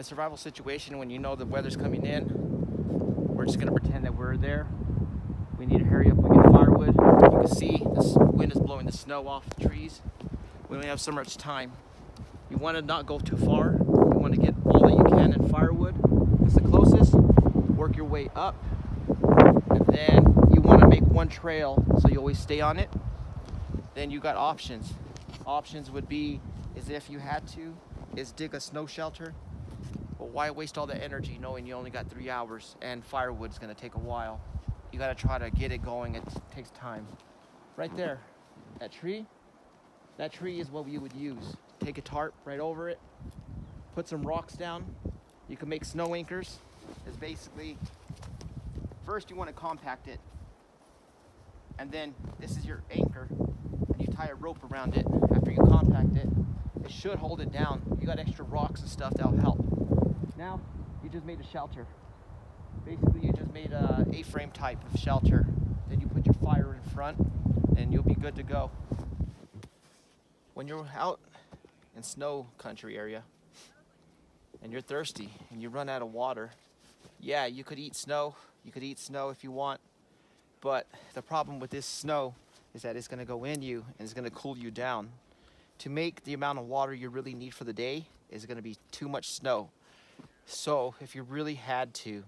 a survival situation, when you know the weather's coming in, we're just gonna pretend that we're there. We need to hurry up and get firewood. You can see the wind is blowing the snow off the trees. We only have so much time. You want to not go too far. You want to get all that you can in firewood. It's the closest. Work your way up. And then you want to make one trail so you always stay on it. Then you got options. Options would be, is if you had to, is dig a snow shelter. But why waste all that energy knowing you only got 3 hours and firewood's going to take a while? You got to try to get it going. It takes time. Right there, that tree is what you would use. Take a tarp right over it, put some rocks down. You can make snow anchors. It's basically, first you want to compact it, and then this is your anchor, and you tie a rope around it. After you compact it, it should hold it down. You got extra rocks and stuff that'll help. Now, you just made a shelter. Basically, you just made a A-frame type of shelter. Then you put your fire in front, and you'll be good to go. When you're out in snow country area, and you're thirsty, and you run out of water, yeah, you could eat snow. You could eat snow if you want, but the problem with this snow is that it's gonna go in you, and it's gonna cool you down. To make the amount of water you really need for the day is gonna be too much snow. So if you really had to,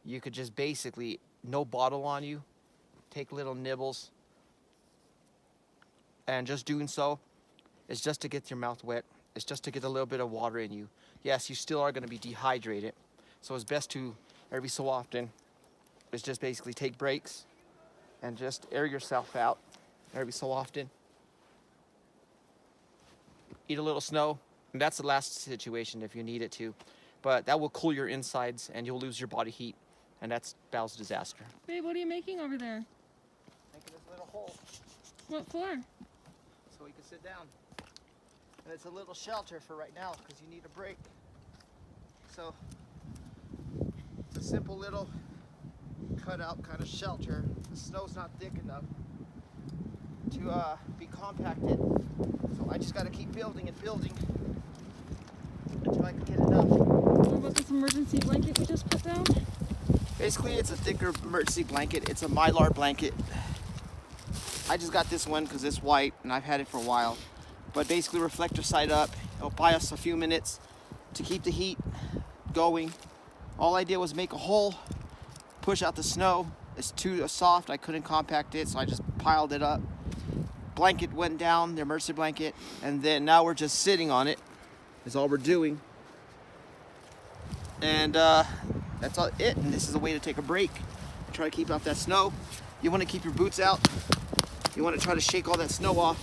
you could just basically, no bottle on you, take little nibbles, and just doing so is just to get your mouth wet. It's just to get a little bit of water in you. Yes, you still are going to be dehydrated, so it's best to, every so often, is just basically take breaks and just air yourself out every so often. Eat a little snow, and that's the last situation if you need it to, but that will cool your insides and you'll lose your body heat. And that's Bal's disaster. Babe, what are you making over there? Making this little hole. What for? So we can sit down. And it's a little shelter for right now because you need a break. So it's a simple little cutout kind of shelter. The snow's not thick enough to be compacted. So I just got to keep building and building until I can get enough. What about this emergency blanket we just put down? Basically, it's a thicker emergency blanket. It's a Mylar blanket. I just got this one because it's white and I've had it for a while. But basically, reflector side up. It'll buy us a few minutes to keep the heat going. All I did was make a hole, push out the snow. It's too soft, I couldn't compact it, so I just piled it up. Blanket went down, the emergency blanket, and then now we're just sitting on it, is all we're doing. And that's all it, and this is a way to take a break. Try to keep out that snow. You want to keep your boots out. You want to try to shake all that snow off.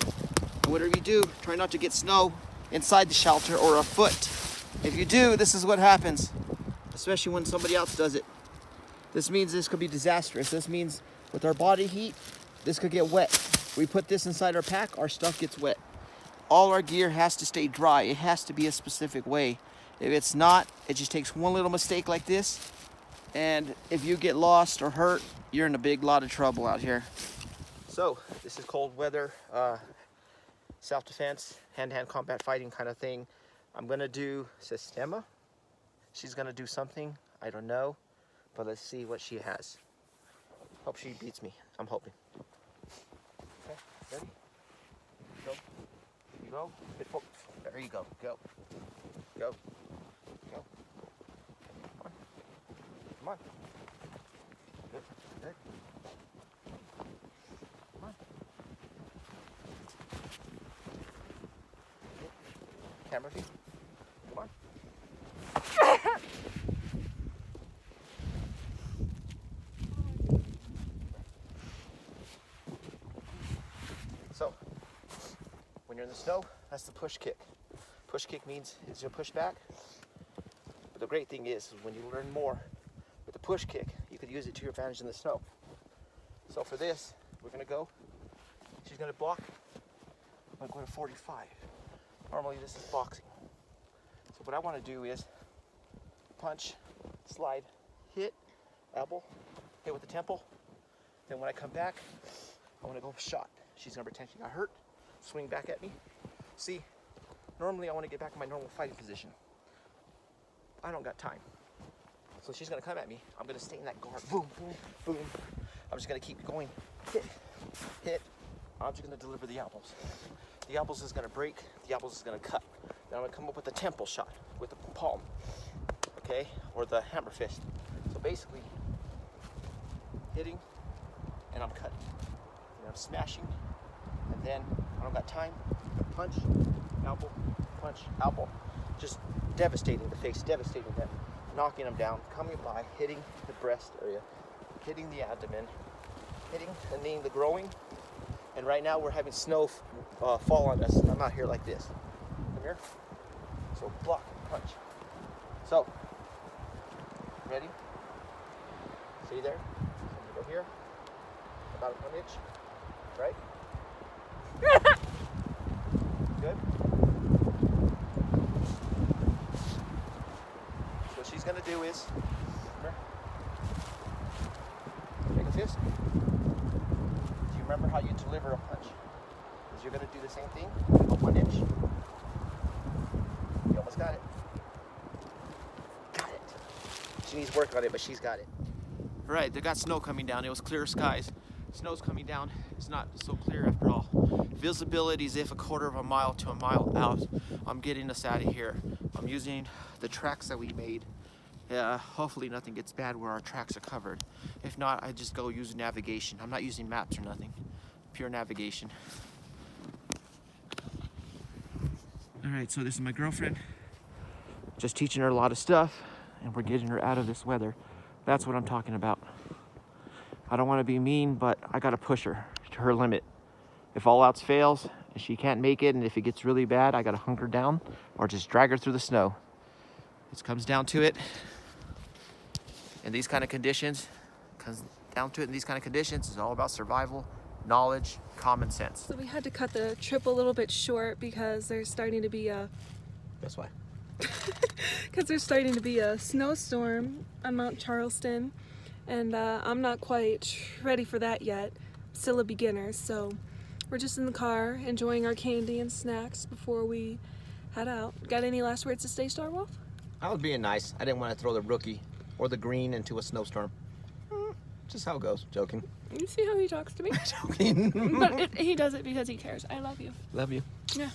And whatever you do, try not to get snow inside the shelter or a foot. If you do, this is what happens, especially when somebody else does it. This means this could be disastrous. This means with our body heat, this could get wet. We put this inside our pack, our stuff gets wet. All our gear has to stay dry. It has to be a specific way. If it's not, it just takes one little mistake like this, and if you get lost or hurt, you're in a big lot of trouble out here. So, this is cold weather, self-defense, hand-to-hand combat fighting kind of thing. I'm gonna do Sistema. She's gonna do something, I don't know, but let's see what she has. Hope she beats me, I'm hoping. Okay, ready? Go. You go. There you go. Go. Go. Go. Come on. Good. Good. Come on. Camera view. Come on. So, when you're in the snow, that's the push kick. Push kick means it's your push back. But the great thing is when you learn more with the push kick, you could use it to your advantage in the snow. So for this, we're gonna go. She's gonna block. I'm gonna go to 45. Normally this is boxing. So what I wanna do is punch, slide, hit, elbow, hit with the temple. Then when I come back, I wanna go shot. She's gonna pretend she got hurt, swing back at me. See, normally I wanna get back in my normal fighting position. I don't got time. So she's gonna come at me. I'm gonna stay in that guard. Boom, boom, boom. I'm just gonna keep going. Hit, hit. I'm just gonna deliver the elbows. The elbows is gonna break. The elbows is gonna cut. Then I'm gonna come up with a temple shot with the palm, okay, or the hammer fist. So basically, hitting, and I'm cutting, and I'm smashing, and then I don't got time. Punch, elbow, punch, elbow. Just devastating the face, devastating them, knocking them down, coming by, hitting the breast area, hitting the abdomen, hitting the knee, the groin. And right now we're having snow fall on us. I'm out here like this. Come here. So block, punch. So, ready? See there? I'm gonna go here. About 1 inch. Right? Good. What she's gonna do is, come here. Make a fist. Do you remember how you deliver a punch? Is you're gonna do the same thing. Go 1 inch. You almost got it. Got it. She needs work on it, but she's got it. All right, they got snow coming down. It was clear skies. Snow's coming down. It's not so clear after all. Visibility is if a quarter of a mile to a mile out. I'm getting us out of here. I'm using the tracks that we made. Hopefully nothing gets bad where our tracks are covered. If not, I just go use navigation. I'm not using maps or nothing. Pure navigation. All right, so this is my girlfriend. Just teaching her a lot of stuff, and we're getting her out of this weather. That's what I'm talking about. I don't want to be mean, but I gotta push her to her limit. If all else fails, and she can't make it, and if it gets really bad, I gotta hunker down or just drag her through the snow. It comes down to it. In these kind of conditions, it's all about survival, knowledge, common sense. So we had to cut the trip a little bit short because there's starting to be a That's why. snowstorm on Mount Charleston, and I'm not quite ready for that yet. I'm still a beginner, so we're just in the car enjoying our candy and snacks before we head out. Got any last words to say, Star Wolf? I was being nice. I didn't want to throw the rookie or the green into a snowstorm. Just how it goes. Joking. You see how he talks to me? Joking. But he does it because he cares. I love you. Love you. Yeah.